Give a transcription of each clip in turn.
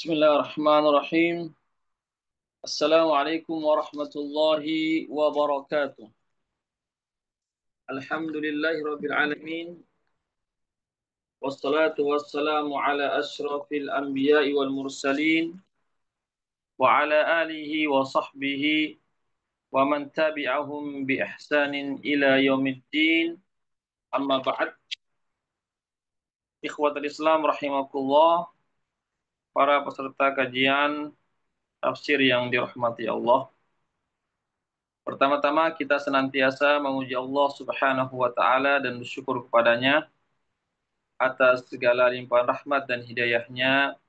Bismillahirrahmanirrahim. Assalamualaikum warahmatullahi wabarakatuh. Alhamdulillahirabbil alamin. Wassalatu wassalamu ala asyrafil anbiya'i wal mursalin wa ala alihi wa sahbihi wa man tabi'ahum bi ihsanin ila yaumiddin. Amma ba'd. Ikhwatul Islam rahimakumullah, para peserta kajian tafsir yang dirahmati Allah. Pertama-tama kita senantiasa memuji Allah Subhanahu wa taala dan bersyukur kepadanya atas segala limpahan rahmat dan hidayahnya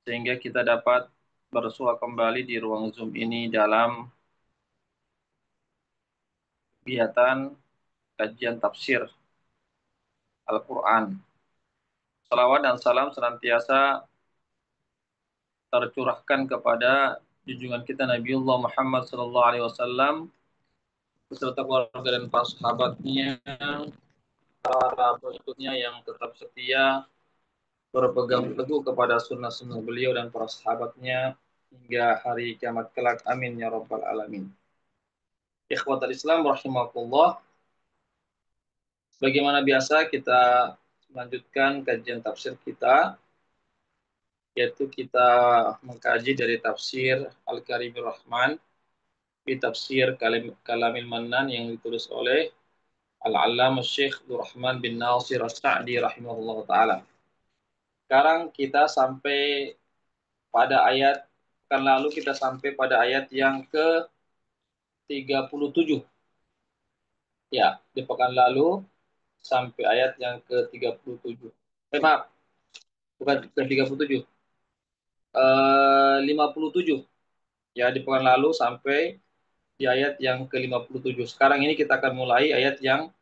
sehingga kita dapat bersua kembali di ruang Zoom ini dalam kegiatan kajian tafsir Al-Qur'an. Salawat dan salam senantiasa tercurahkan kepada junjungan kita Nabiullah Muhammad SAW beserta keluarga dan para sahabatnya, para pengikutnya yang tetap setia berpegang teguh kepada sunnah-sunnah beliau dan para sahabatnya hingga hari kiamat kelak. Amin ya rabbal alamin. Ikhwatal Islam rahimakumullah. Bagaimana biasa kita melanjutkan kajian tafsir kita, yaitu kita mengkaji dari tafsir Al-Karimur Rahman di tafsir Kalamil Mannan yang ditulis oleh Al-Allamah Syekh Abdul Rahman bin Nasir As-Sa'di rahimahullah ta'ala. Sekarang kita sampai pada ayat, kan lalu kita sampai pada ayat yang ke-37. Ya, di pekan lalu sampai ayat yang ke-37. Maaf, bukan ke-37. 57. Ya, di pekan lalu sampai di ayat yang ke-57. Sekarang ini kita akan mulai ayat yang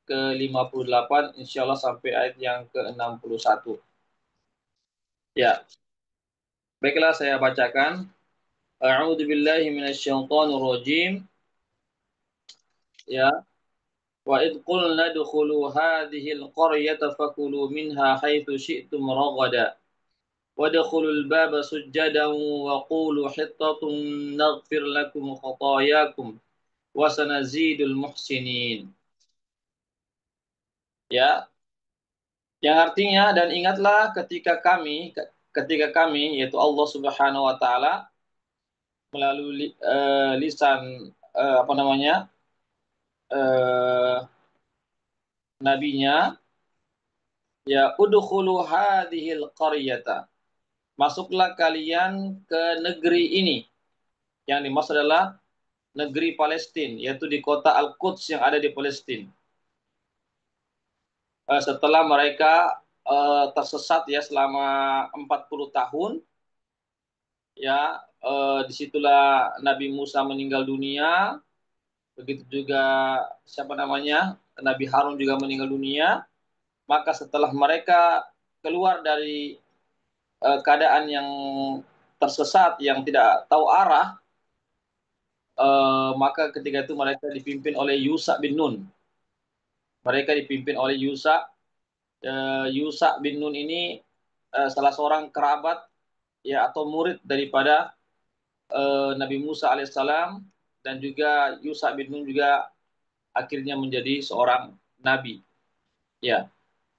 ke-58, insyaallah sampai ayat yang ke-61. Ya. Baiklah, saya bacakan. A'udzu billahi minasyaitonir rajim. Ya. Wa id qulna dukhulu hadhil qaryata fakulu minha haitsu syi'tum ragada. Wadkhulul baba sujjadan wa qulu hittatun naghfir lakum khatayakum wa sanazidul muhsinin. Ya. Yang artinya, dan ingatlah ketika kami yaitu Allah Subhanahu wa taala melalui lisan nabinya, ya udkhulu hadhil qaryata, masuklah kalian ke negeri ini. Yang dimaksud adalah negeri Palestina, yaitu di kota Al-Quds yang ada di Palestina. Setelah mereka tersesat ya selama 40 tahun, ya disitulah Nabi Musa meninggal dunia, begitu juga Nabi Harun juga meninggal dunia. Maka setelah mereka keluar dari keadaan yang tersesat, yang tidak tahu arah, maka ketika itu mereka dipimpin oleh Yusha bin Nun. Mereka dipimpin oleh Yusha. Yusha bin Nun ini salah seorang kerabat ya atau murid daripada Nabi Musa alaihissalam, dan juga Yusha bin Nun juga akhirnya menjadi seorang nabi. Ya.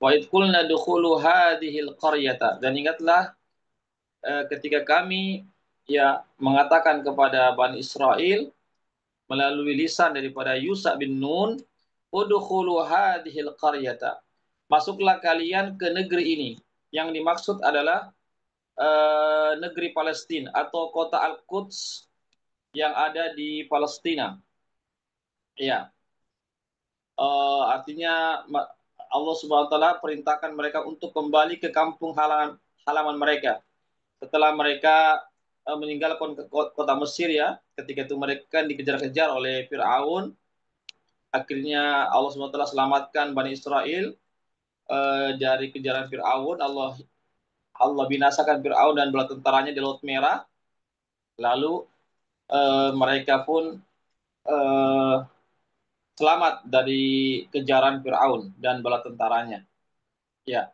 Wa id qulna dukhulu hadhil qaryata, dan ingatlah ketika kami ya mengatakan kepada Bani Israel melalui lisan daripada Yusha bin Nun, udkhulu hadhil qaryata, masuklah kalian ke negeri ini. Yang dimaksud adalah negeri Palestina atau kota Al-Quds yang ada di Palestina. Ya, artinya Allah Subhanahu wa taala perintahkan mereka untuk kembali ke kampung halaman mereka setelah mereka meninggalkan kota Mesir ya. Ketika itu mereka dikejar-kejar oleh Firaun. Akhirnya Allah Subhanahu wa taala selamatkan Bani Israel dari kejaran Firaun. Allah binasakan Firaun dan bala tentaranya di Laut Merah. Lalu mereka pun selamat dari kejaran Firaun dan bala tentaranya. Ya.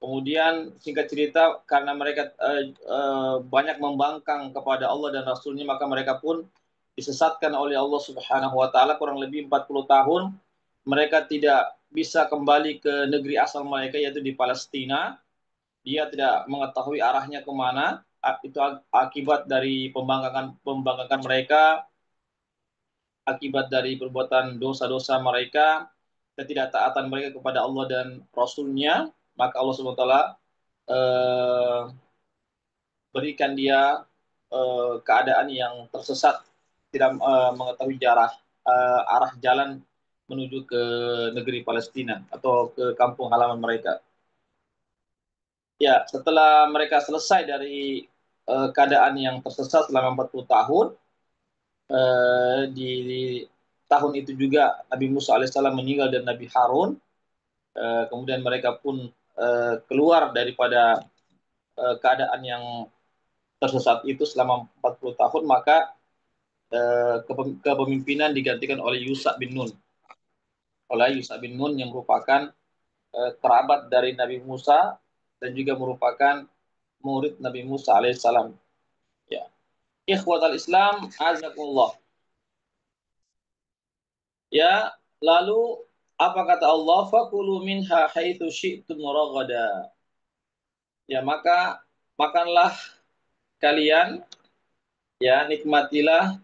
Kemudian singkat cerita karena mereka banyak membangkang kepada Allah dan Rasulnya, maka mereka pun disesatkan oleh Allah Subhanahu wa taala kurang lebih 40 tahun. Mereka tidak bisa kembali ke negeri asal mereka yaitu di Palestina. Dia tidak mengetahui arahnya kemana. Itu akibat dari pembangkangan pembangkangan mereka, akibat dari perbuatan dosa-dosa mereka, ketidaktaatan mereka kepada Allah dan Rasulnya, maka Allah Subhanahu wa taala eh, berikan dia keadaan yang tersesat, tidak mengetahui arah jalan menuju ke negeri Palestina atau ke kampung halaman mereka. Ya, setelah mereka selesai dari keadaan yang tersesat selama 40 tahun, di tahun itu juga Nabi Musa alaihissalam meninggal dan Nabi Harun. Kemudian mereka pun keluar daripada keadaan yang tersesat itu selama 40 tahun, maka kepemimpinan digantikan oleh Yusa bin Nun. Oleh Yusa bin Nun yang merupakan kerabat dari Nabi Musa dan juga merupakan murid Nabi Musa alaihissalam. Ya. Ikhwatal Islam, azakumullah. Ya, lalu apa kata Allah? Fakulu minha haitsu syi'tum ragada. Ya, maka makanlah kalian, ya, nikmatilah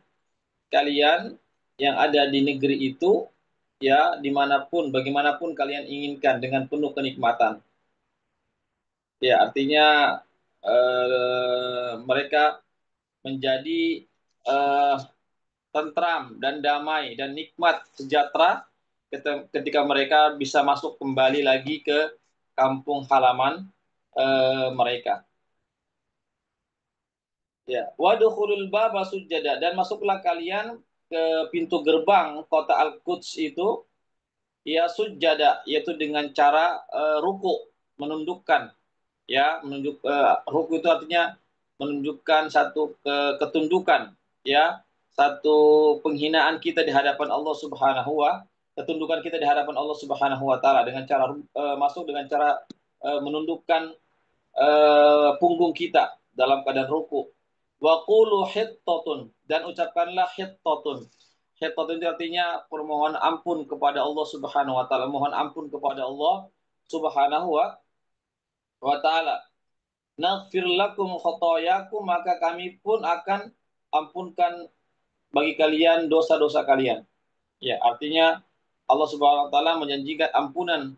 kalian yang ada di negeri itu, ya, dimanapun, bagaimanapun kalian inginkan dengan penuh kenikmatan. Ya, artinya mereka menjadi eh, tentram dan damai dan nikmat sejahtera ketika mereka bisa masuk kembali lagi ke kampung halaman mereka. Ya, wadkhulul baba sujada, dan masuklah kalian ke pintu gerbang kota Al-Quds itu, ya, sujada, yaitu dengan cara ruku, menundukkan, ya, ruku itu artinya menunjukkan satu ketundukan, ya, satu penghinaan kita di hadapan Allah Subhanahu wa ketundukan kita di hadapan Allah Subhanahu wa taala dengan cara masuk dengan cara menundukkan punggung kita dalam keadaan ruku. Wa qulu hittatun, dan ucapkanlah hittatun. Hittatun itu artinya permohonan ampun kepada Allah Subhanahu wa taala, mohon ampun kepada Allah Subhanahu wa taala. Naghfir lakum khotoyakum, maka kami pun akan ampunkan bagi kalian dosa-dosa kalian. Ya, artinya Allah Subhanahu wa taala menjanjikan ampunan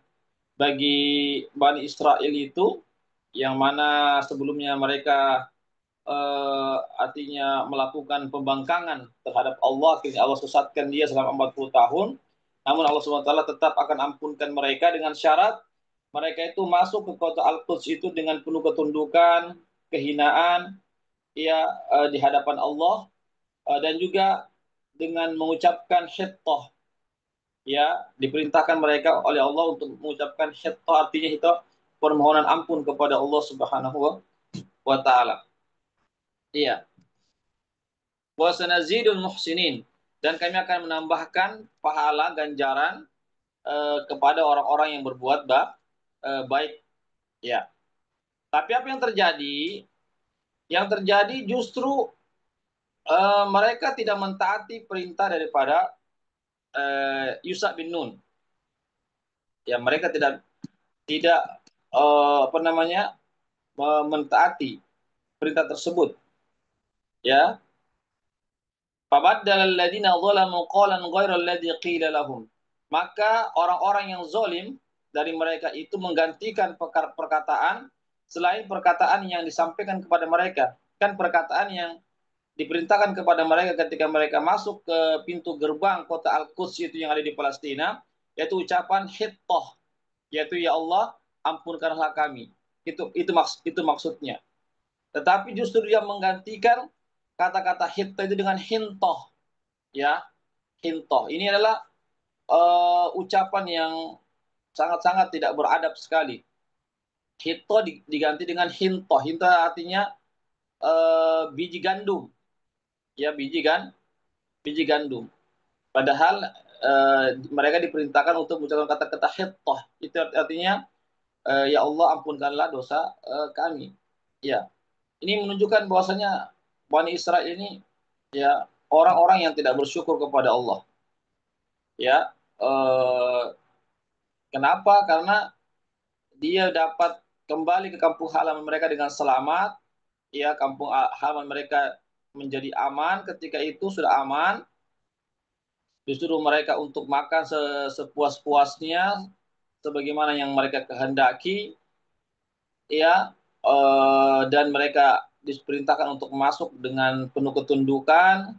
bagi Bani Israel itu, yang mana sebelumnya mereka artinya melakukan pembangkangan terhadap Allah, akhirnya Allah sesatkan dia selama 40 tahun. Namun Allah Subhanahu wa taala tetap akan ampunkan mereka dengan syarat mereka itu masuk ke kota Al-Quds itu dengan penuh ketundukan, kehinaan, ya, di hadapan Allah, dan juga dengan mengucapkan hittah, ya, diperintahkan mereka oleh Allah untuk mengucapkan hittah, artinya itu permohonan ampun kepada Allah Subhanahu wa taala. Iya. Wa sanazidul muhsinin, dan kami akan menambahkan pahala ganjaran kepada orang-orang yang berbuat baik, ya. Tapi apa yang terjadi? Yang terjadi justru mereka tidak mentaati perintah daripada Yusa bin Nun. Ya, mereka tidak tidak apa namanya, mentaati perintah tersebut. Ya, fabaddala alladziina dzalamu qawlan ghayra alladzi qila lahum. Maka orang-orang yang zalim dari mereka itu menggantikan perkataan selain perkataan yang disampaikan kepada mereka. Kan perkataan yang diperintahkan kepada mereka ketika mereka masuk ke pintu gerbang kota Al-Quds itu yang ada di Palestina, yaitu ucapan hittah, yaitu ya Allah, ampunkanlah kami. Itu maksudnya. Tetapi justru dia menggantikan kata-kata hittah itu dengan hintoh, ya, hintoh. Ini adalah ucapan yang sangat-sangat tidak beradab sekali. Hito diganti dengan hintoh. Hintoh artinya biji gandum, ya, biji gandum. Padahal mereka diperintahkan untuk mengucapkan kata-kata hittoh. Itu artinya ya Allah ampunkanlah dosa kami. Ya, ini menunjukkan bahwasanya Bani Israel ini ya orang-orang yang tidak bersyukur kepada Allah. Ya, kenapa? Karena dia dapat kembali ke kampung halaman mereka dengan selamat. Ya, kampung halaman mereka menjadi aman. Ketika itu sudah aman, justru mereka untuk makan sepuas-puasnya, sebagaimana yang mereka kehendaki, ya, dan mereka diperintahkan untuk masuk dengan penuh ketundukan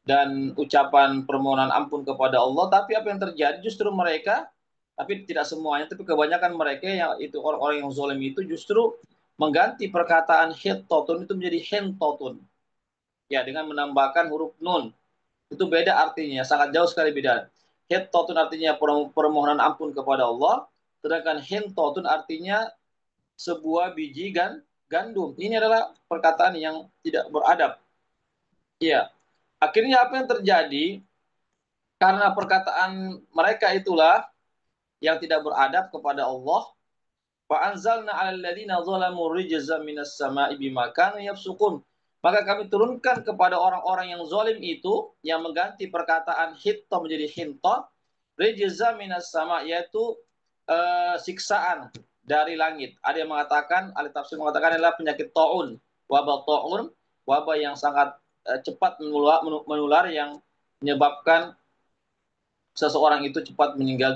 dan ucapan permohonan ampun kepada Allah. Tapi apa yang terjadi, justru mereka, tapi tidak semuanya, tapi kebanyakan mereka yang itu orang-orang yang zalim itu justru mengganti perkataan hittotun itu menjadi hentotun, ya, dengan menambahkan huruf nun. Itu beda artinya, sangat jauh sekali beda. Hittotun artinya permohonan ampun kepada Allah, sedangkan hentotun artinya sebuah biji gandum. Ini adalah perkataan yang tidak beradab. Iya. Akhirnya apa yang terjadi? Karena perkataan mereka itulah yang tidak beradab kepada Allah. Fa anzalna 'alal ladzina zalamu rijzan minas sama'i bima kanu yafsukun. Maka kami turunkan kepada orang-orang yang zalim itu yang mengganti perkataan hitta menjadi hinta, rijzan minas sama, yaitu siksaan dari langit. Ada yang mengatakan, ahli tafsir mengatakan adalah penyakit taun, wabah taun, wabah yang sangat cepat menular yang menyebabkan seseorang itu cepat meninggal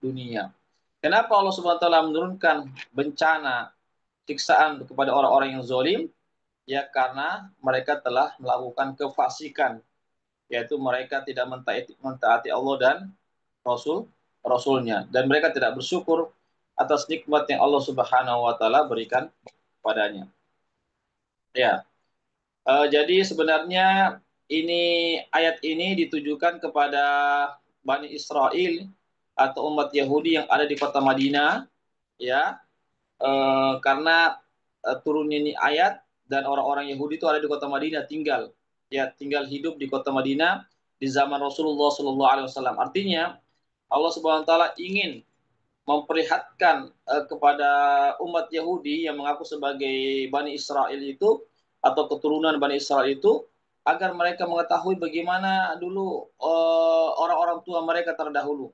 dunia. Kenapa Allah Subhanahu wa taala menurunkan bencana siksaan kepada orang-orang yang zalim? Ya karena mereka telah melakukan kefasikan, yaitu mereka tidak mentaati Allah dan Rasulnya, dan mereka tidak bersyukur atas nikmat yang Allah Subhanahu wa taala berikan padanya. Ya, jadi sebenarnya ini ayat ini ditujukan kepada Bani Israel atau umat Yahudi yang ada di kota Madinah, ya, karena turunnya ini ayat dan orang-orang Yahudi itu ada di kota Madinah, tinggal hidup di kota Madinah di zaman Rasulullah Shallallahu Alaihi Wasallam. Artinya Allah Subhanahu Wa Taala ingin memperlihatkan kepada umat Yahudi yang mengaku sebagai Bani Israel itu atau keturunan Bani Israel itu, agar mereka mengetahui bagaimana dulu orang-orang tua mereka terdahulu.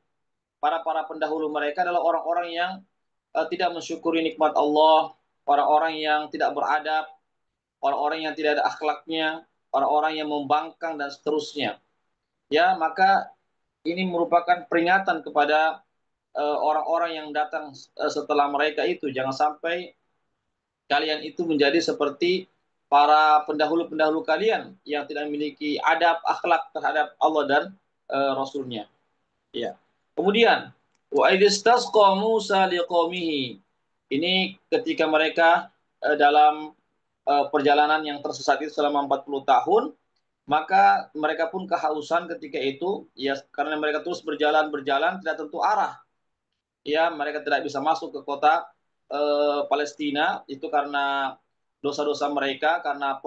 Para pendahulu mereka adalah orang-orang yang tidak mensyukuri nikmat Allah, orang-orang yang tidak beradab, orang-orang yang tidak ada akhlaknya, orang-orang yang membangkang dan seterusnya. Ya, maka ini merupakan peringatan kepada orang-orang yang datang setelah mereka itu. Jangan sampai kalian itu menjadi seperti para pendahulu-pendahulu kalian yang tidak memiliki adab akhlak terhadap Allah dan Rasulnya. Ya. Kemudian wa idistasqa Musa liqaumihi. Ini ketika mereka dalam perjalanan yang tersesat itu selama 40 tahun, maka mereka pun kehausan ketika itu, ya, karena mereka terus berjalan tidak tentu arah. Ya, mereka tidak bisa masuk ke kota Palestina itu karena dosa-dosa mereka, karena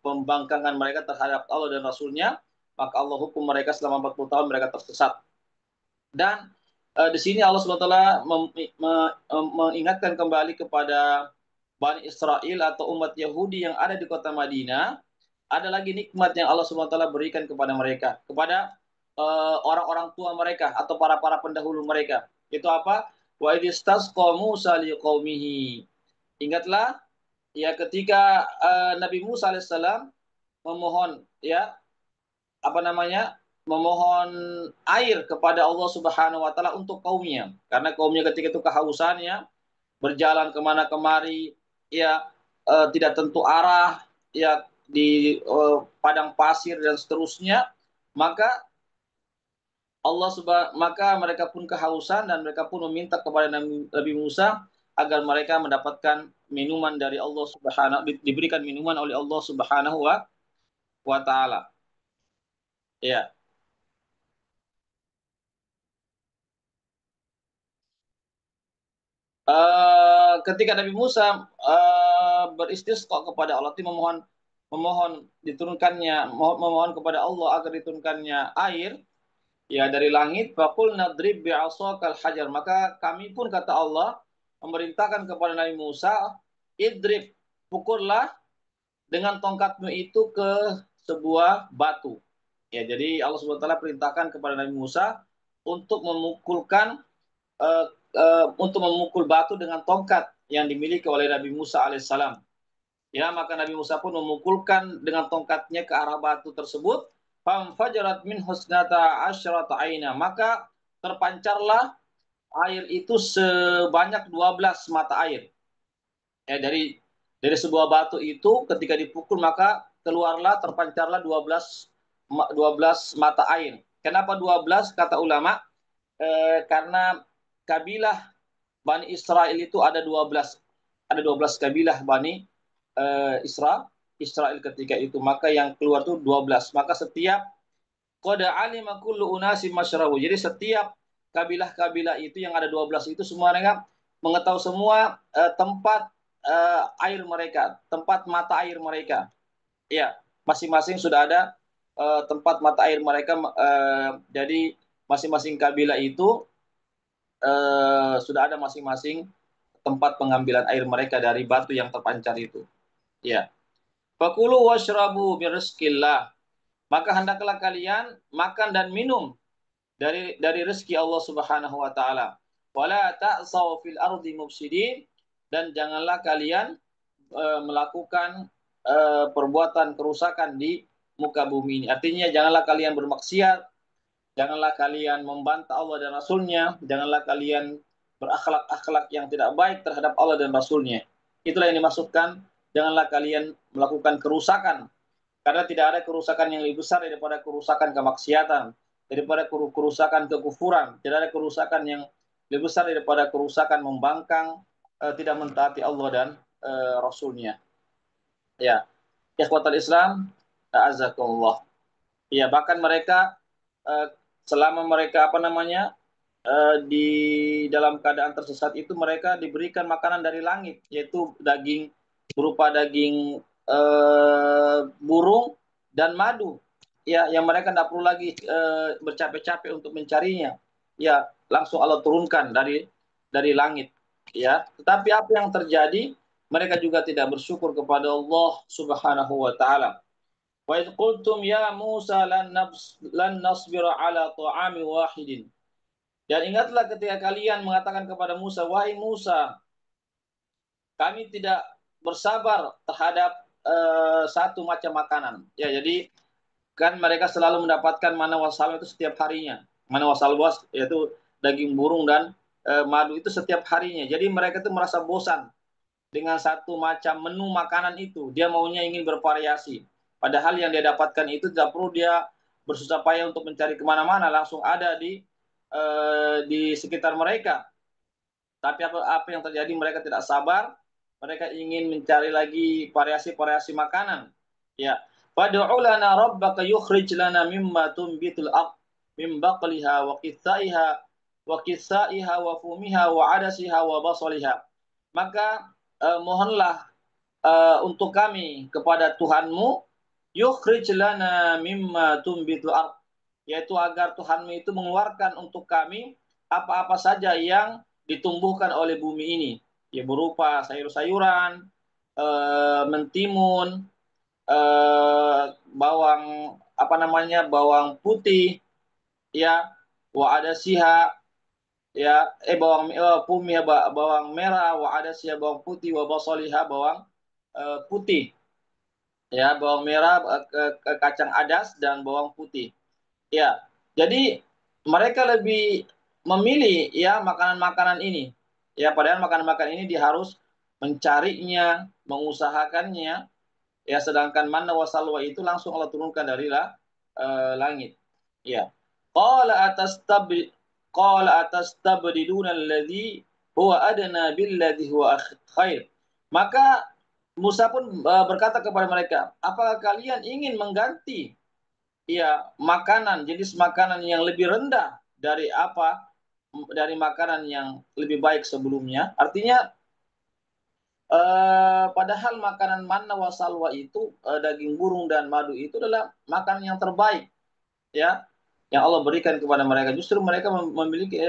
pembangkangan mereka terhadap Allah dan Rasulnya, maka Allah hukum mereka selama 40 tahun mereka tersesat. Dan di sini Allah SWT mengingatkan kembali kepada Bani Israel atau umat Yahudi yang ada di kota Madinah, ada lagi nikmat yang Allah SWT berikan kepada mereka, kepada orang-orang tua mereka atau para pendahulu mereka. Itu apa? Wa idistasqa Musa liqaumihi. Ingatlah ya ketika Nabi Musa alaihissalam memohon, ya, apa namanya, memohon air kepada Allah Subhanahu wa taala untuk kaumnya, karena kaumnya ketika itu kehausannya, berjalan kemana kemari, ya, tidak tentu arah, ya, di padang pasir dan seterusnya, maka maka mereka pun kehausan dan mereka pun meminta kepada Nabi Musa agar mereka mendapatkan minuman dari Allah Subhanahu, diberikan minuman oleh Allah Subhanahu wa taala. Ya. Ketika Nabi Musa beristisqa kepada Allah, itu memohon memohon diturunkannya, memohon kepada Allah agar diturunkannya air, ya, dari langit, faqul nadrib bi'asakal hajar, maka kami pun, kata Allah, memerintahkan kepada Nabi Musa, idrib, pukullah dengan tongkatmu itu ke sebuah batu. Ya, jadi Allah Subhanahu wa taala perintahkan kepada Nabi Musa untuk untuk memukul batu dengan tongkat yang dimiliki oleh Nabi Musa alaihissalam. Ya, maka Nabi Musa pun memukulkan dengan tongkatnya ke arah batu tersebut. Famfajarat min husnata asyrata aina. Maka terpancarlah air itu sebanyak 12 mata air. Ya, dari sebuah batu itu ketika dipukul maka terpancarlah 12 mata air. Kenapa 12 kata ulama? Karena kabilah Bani Israel itu ada 12. Ada 12 kabilah Bani Israel ketika itu. Maka yang keluar itu 12. Maka setiap qad alima kullu unasim masyrabu. Jadi setiap kabilah-kabilah itu yang ada 12 itu semua mereka mengetahui semua tempat air mereka, tempat mata air mereka. Ya, masing-masing sudah ada tempat mata air mereka. Jadi masing-masing kabilah itu sudah ada masing-masing tempat pengambilan air mereka dari batu yang terpancar itu. Ya. Fakulu washrabu birizqillah. Maka hendaklah kalian makan dan minum dari rezeki Allah Subhanahu wa taala. Wala ta'saw fil ardi mufsidin, dan janganlah kalian melakukan perbuatan kerusakan di muka bumi ini. Artinya janganlah kalian bermaksiat, janganlah kalian membantah Allah dan Rasulnya, janganlah kalian berakhlak-akhlak yang tidak baik terhadap Allah dan Rasulnya. Itulah yang dimaksudkan, janganlah kalian melakukan kerusakan. Karena tidak ada kerusakan yang lebih besar daripada kerusakan kemaksiatan, daripada kerusakan kekufuran. Tidak ada kerusakan yang lebih besar daripada kerusakan membangkang, tidak mentaati Allah dan Rasulnya. Ya, ikhwatal Islam, a'azakumullah. Ya, bahkan mereka selama mereka di dalam keadaan tersesat itu mereka diberikan makanan dari langit, yaitu daging berupa daging burung dan madu. Ya, yang mereka tidak perlu lagi bercapek-capek untuk mencarinya. Ya, langsung Allah turunkan dari langit. Ya, tetapi apa yang terjadi? Mereka juga tidak bersyukur kepada Allah Subhanahu wa taala. Wa idh qultum ya Musa lan nasbira ala ta'ami wahidin. Dan ingatlah ketika kalian mengatakan kepada Musa, wahai Musa, kami tidak bersabar terhadap satu macam makanan. Ya, jadi kan mereka selalu mendapatkan mana wasalwa itu setiap harinya. Mana wasalwa yaitu daging burung dan madu itu setiap harinya. Jadi mereka itu merasa bosan dengan satu macam menu makanan itu. Dia maunya ingin bervariasi. Padahal yang dia dapatkan itu tidak perlu dia bersusah payah untuk mencari kemana-mana, langsung ada di sekitar mereka. Tapi apa yang terjadi, mereka tidak sabar, mereka ingin mencari lagi variasi-variasi makanan. Ya, fad'u lana rabbaka yukhrij lana mimma tunbitul ard min baqliha wa qithaiha wa fumiha wa adasiha wa basaliha. Maka mohonlah untuk kami kepada Tuhanmu, yukhrij lana mimma tunbitul ard, yaitu agar Tuhanmu itu mengeluarkan untuk kami apa-apa saja yang ditumbuhkan oleh bumi ini, ya berupa sayur-sayuran, mentimun, bawang bawang putih, ya, wa ada siha, ya, pumi, ya, bawang merah, wa ada siha bawang putih, wa basaliha bawang putih, ya, bawang merah, kacang adas dan bawang putih. Ya, jadi mereka lebih memilih ya makanan-makanan ini. Ya, padahal makanan-makanan ini dia harus mencarinya, mengusahakannya. Ya, sedangkan manna wa salwa itu langsung Allah turunkan dari langit. Ya. Qala atastabdi qala atastabdiluna alladhi huwa adna billadhi huwa khair. Maka Musa pun berkata kepada mereka, apakah kalian ingin mengganti ya makanan, jenis makanan yang lebih rendah dari makanan yang lebih baik sebelumnya? Artinya padahal makanan manna wa salwa itu daging burung dan madu itu adalah makanan yang terbaik ya yang Allah berikan kepada mereka. Justru mereka memiliki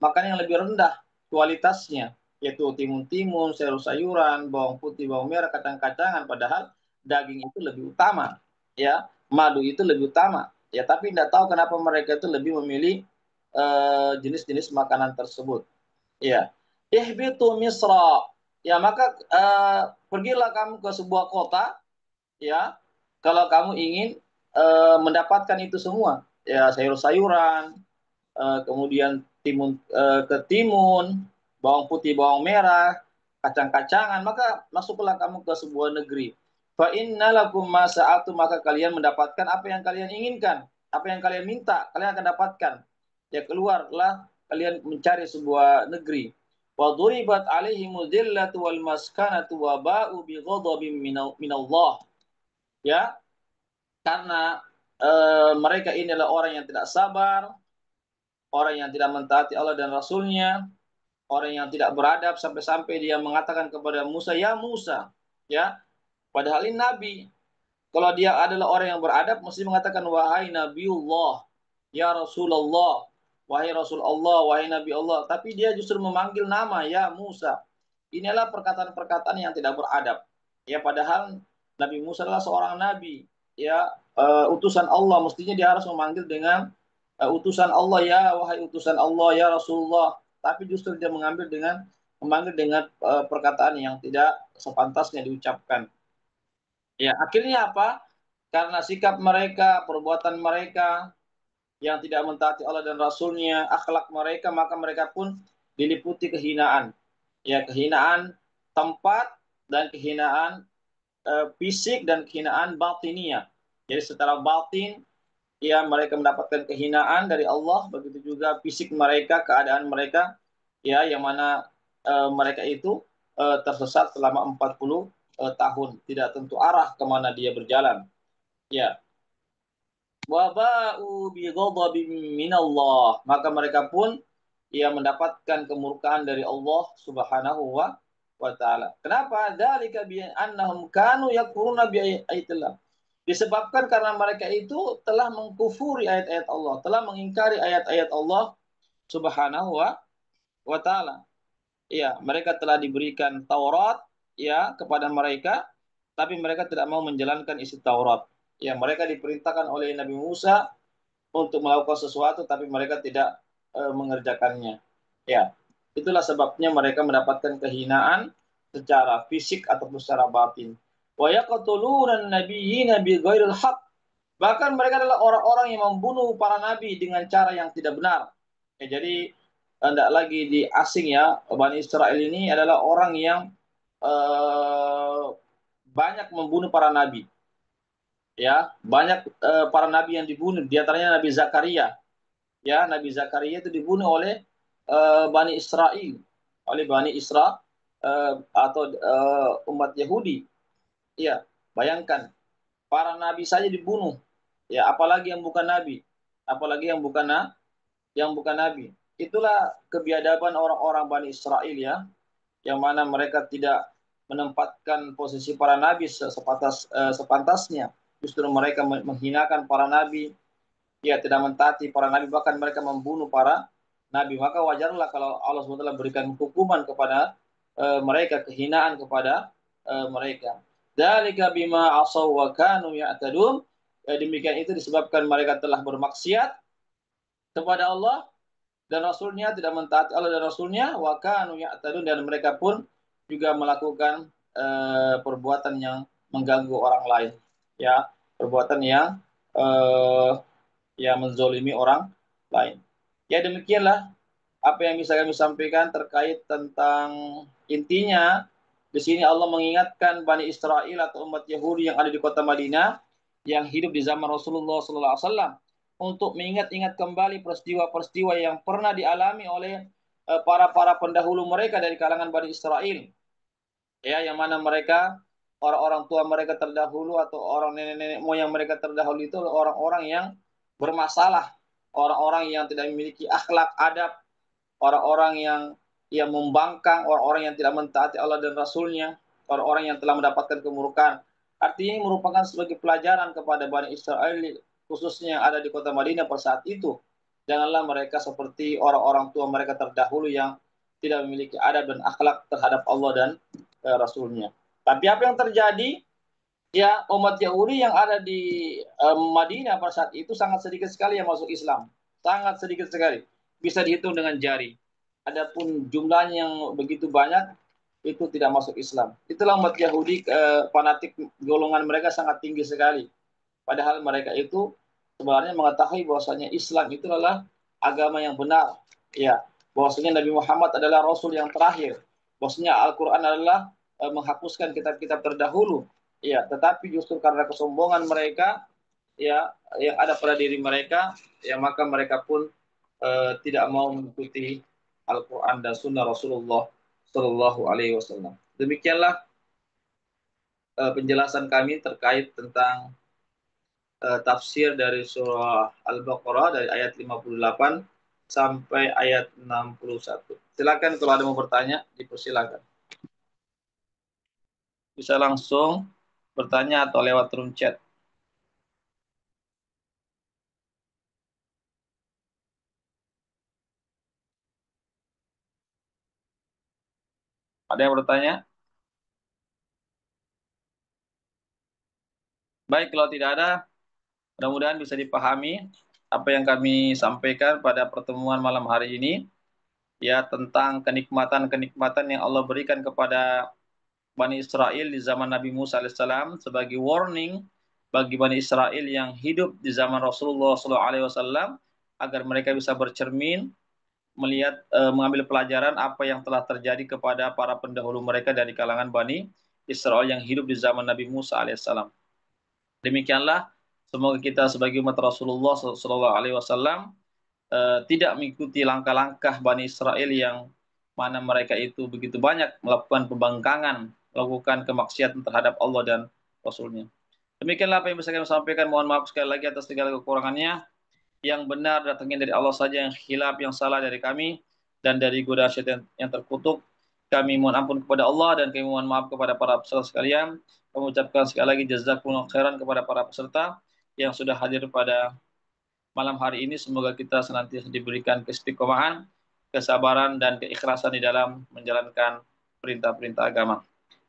makanan yang lebih rendah kualitasnya. yaitu timun-timun, sayur-sayuran, bawang putih, bawang merah, kacang-kacangan, padahal daging itu lebih utama, ya, madu itu lebih utama, ya, tapi tidak tahu kenapa mereka itu lebih memilih jenis-jenis makanan tersebut, ya. Ihbitu Misra, ya, maka pergilah kamu ke sebuah kota, ya, kalau kamu ingin mendapatkan itu semua, ya, sayur-sayuran, kemudian ketimun, bawang putih, bawang merah, kacang-kacangan, maka masuklah kamu ke sebuah negeri. Fa innalakum ma sa'altum, maka kalian mendapatkan apa yang kalian inginkan, apa yang kalian minta, kalian akan dapatkan. Ya, keluarlah kalian mencari sebuah negeri. Wa duribat alaihimul dhillatu wal maskanatu wa ba'u bi ghadabin minallah. Ya, karena mereka ini adalah orang yang tidak sabar, orang yang tidak mentaati Allah dan Rasulnya, orang yang tidak beradab sampai-sampai dia mengatakan kepada Musa, ya Musa, ya, padahal ini Nabi. Kalau dia adalah orang yang beradab, mesti mengatakan, wahai Nabiullah, ya Rasulullah, wahai Rasul Allah, wahai Nabi Allah. Tapi dia justru memanggil nama, ya Musa. Inilah perkataan-perkataan yang tidak beradab. Ya, padahal Nabi Musa adalah seorang nabi, ya, utusan Allah. Mestinya dia harus memanggil dengan utusan Allah, ya wahai utusan Allah, ya Rasulullah. Tapi justru dia memanggil dengan perkataan yang tidak sepantasnya diucapkan. Ya, akhirnya apa? Karena sikap mereka, perbuatan mereka yang tidak mentaati Allah dan Rasulnya, akhlak mereka, maka mereka pun diliputi kehinaan. Ya, kehinaan tempat dan kehinaan fisik dan kehinaan batiniah. Jadi secara batin, ya, mereka mendapatkan kehinaan dari Allah, begitu juga fisik mereka, keadaan mereka, ya, yang mana mereka itu tersesat selama 40 tahun, tidak tentu arah kemana dia berjalan. Ya, waba'u bi ghadabin minallah, maka mereka pun ia mendapatkan kemurkaan dari Allah Subhanahu wa taala. Kenapa? Dzalika bi annahum kanu yakfuruna bi ayatillah. Disebabkan karena mereka itu telah mengkufuri ayat-ayat Allah, telah mengingkari ayat-ayat Allah Subhanahu wa taala. Ya, mereka telah diberikan Taurat, ya, kepada mereka, tapi mereka tidak mau menjalankan isi Taurat. Ya, mereka diperintahkan oleh Nabi Musa untuk melakukan sesuatu, tapi mereka tidak mengerjakannya. Ya, itulah sebabnya mereka mendapatkan kehinaan secara fisik ataupun secara batin. Wa yaqtuluna an-nabiyyina bighairil haqq. Bahkan mereka adalah orang-orang yang membunuh para nabi dengan cara yang tidak benar. Ya, jadi tidak lagi di asing, ya, Bani Israel ini adalah orang yang eh, banyak membunuh para nabi, ya, banyak para nabi yang dibunuh, di antaranya Nabi Zakaria, ya, Nabi Zakaria itu dibunuh oleh Bani Israel, oleh Bani Isra atau umat Yahudi, ya, bayangkan para nabi saja dibunuh, ya, apalagi yang bukan nabi, apalagi yang bukan nabi. Itulah kebiadaban orang-orang Bani Israel, ya, yang mana mereka tidak menempatkan posisi para nabi sepantasnya. Justru mereka menghinakan para nabi, ya, tidak mentaati para nabi, bahkan mereka membunuh para nabi. Maka wajarlah kalau Allah SWT berikan hukuman kepada mereka, kehinaan kepada mereka. Dzalika bima asaw wa kanu ya'tadun. Demikian itu disebabkan mereka telah bermaksiat kepada Allah dan Rasulnya, tidak mentaati Allah dan Rasulnya, wa kanu ya'tadun, dan mereka pun juga melakukan perbuatan yang mengganggu orang lain, ya, perbuatan yang eh, menzolimi orang lain. Ya, demikianlah apa yang bisa kami sampaikan terkait tentang, intinya di sini Allah mengingatkan Bani Israel atau umat Yahudi yang ada di kota Madinah yang hidup di zaman Rasulullah SAW untuk mengingat-ingat kembali peristiwa-peristiwa yang pernah dialami oleh para pendahulu mereka dari kalangan Bani Israel, ya, yang mana mereka, orang-orang tua mereka terdahulu atau orang nenek-nenek moyang mereka terdahulu itu orang-orang yang bermasalah, orang-orang yang tidak memiliki akhlak adab, orang-orang yang membangkang, orang-orang yang tidak mentaati Allah dan Rasulnya, orang-orang yang telah mendapatkan kemurkaan. Artinya ini merupakan sebagai pelajaran kepada Bani Israel, khususnya yang ada di kota Madinah pada saat itu. Janganlah mereka seperti orang-orang tua mereka terdahulu yang tidak memiliki adab dan akhlak terhadap Allah dan Rasulnya. Tapi apa yang terjadi? Ya, umat Yahudi yang ada di Madinah pada saat itu sangat sedikit sekali yang masuk Islam. Sangat sedikit sekali. Bisa dihitung dengan jari. Adapun jumlahnya yang begitu banyak, itu tidak masuk Islam. Itulah umat Yahudi, fanatik golongan mereka sangat tinggi sekali. Padahal mereka itu sebenarnya mengetahui bahwasanya Islam itu adalah agama yang benar. Ya, bahwasanya Nabi Muhammad adalah Rasul yang terakhir. Bahwasanya Al-Quran adalah menghapuskan kitab-kitab terdahulu. Ya, tetapi justru karena kesombongan mereka, ya, yang ada pada diri mereka, ya maka mereka pun tidak mau mengikuti Al-Quran dan Sunnah Rasulullah Shallallahu Alaihi Wasallam. Demikianlah penjelasan kami terkait tentang tafsir dari surah Al-Baqarah dari ayat 58 sampai ayat 61. Silakan kalau ada mau bertanya, dipersilakan. Bisa langsung bertanya atau lewat room chat. Ada yang bertanya? Baik, kalau tidak ada, mudah-mudahan bisa dipahami apa yang kami sampaikan pada pertemuan malam hari ini, ya, tentang kenikmatan-kenikmatan yang Allah berikan kepada Bani Israel di zaman Nabi Musa alaihissalam sebagai warning bagi Bani Israel yang hidup di zaman Rasulullah SAW agar mereka bisa bercermin, melihat, mengambil pelajaran apa yang telah terjadi kepada para pendahulu mereka dari kalangan Bani Israel yang hidup di zaman Nabi Musa alaihissalam. Demikianlah, semoga kita sebagai umat Rasulullah SAW tidak mengikuti langkah-langkah Bani Israel yang mana mereka itu begitu banyak melakukan pembangkangan, melakukan kemaksiatan terhadap Allah dan Rasulnya. Demikianlah apa yang bisa kami sampaikan. Mohon maaf sekali lagi atas segala kekurangannya. Yang benar datangnya dari Allah saja, yang khilaf, yang salah dari kami, dan dari godaan syaitan yang terkutuk. Kami mohon ampun kepada Allah dan kami mohon maaf kepada para peserta sekalian. Kami ucapkan sekali lagi jazakumullah khairan kepada para peserta yang sudah hadir pada malam hari ini. Semoga kita senantiasa diberikan keistiqomahan, kesabaran, dan keikhlasan di dalam menjalankan perintah-perintah agama.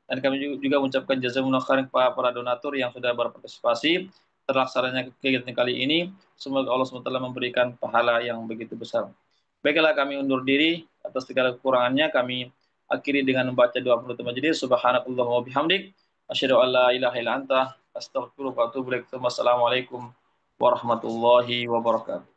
Dan kami juga mengucapkan jazakumullah khairan kepada para donatur yang sudah berpartisipasi terlaksananya kegiatan kali ini. Semoga Allah SWT memberikan pahala yang begitu besar. Baiklah, kami undur diri atas segala kekurangannya. Kami akhiri dengan membaca doa penutup majelis. Subhanakallah wa bihamdik. Asyhadu an la ilaha illa anta astaghfiruka wa atubu ilaik. Wassalamualaikum warahmatullahi wabarakatuh.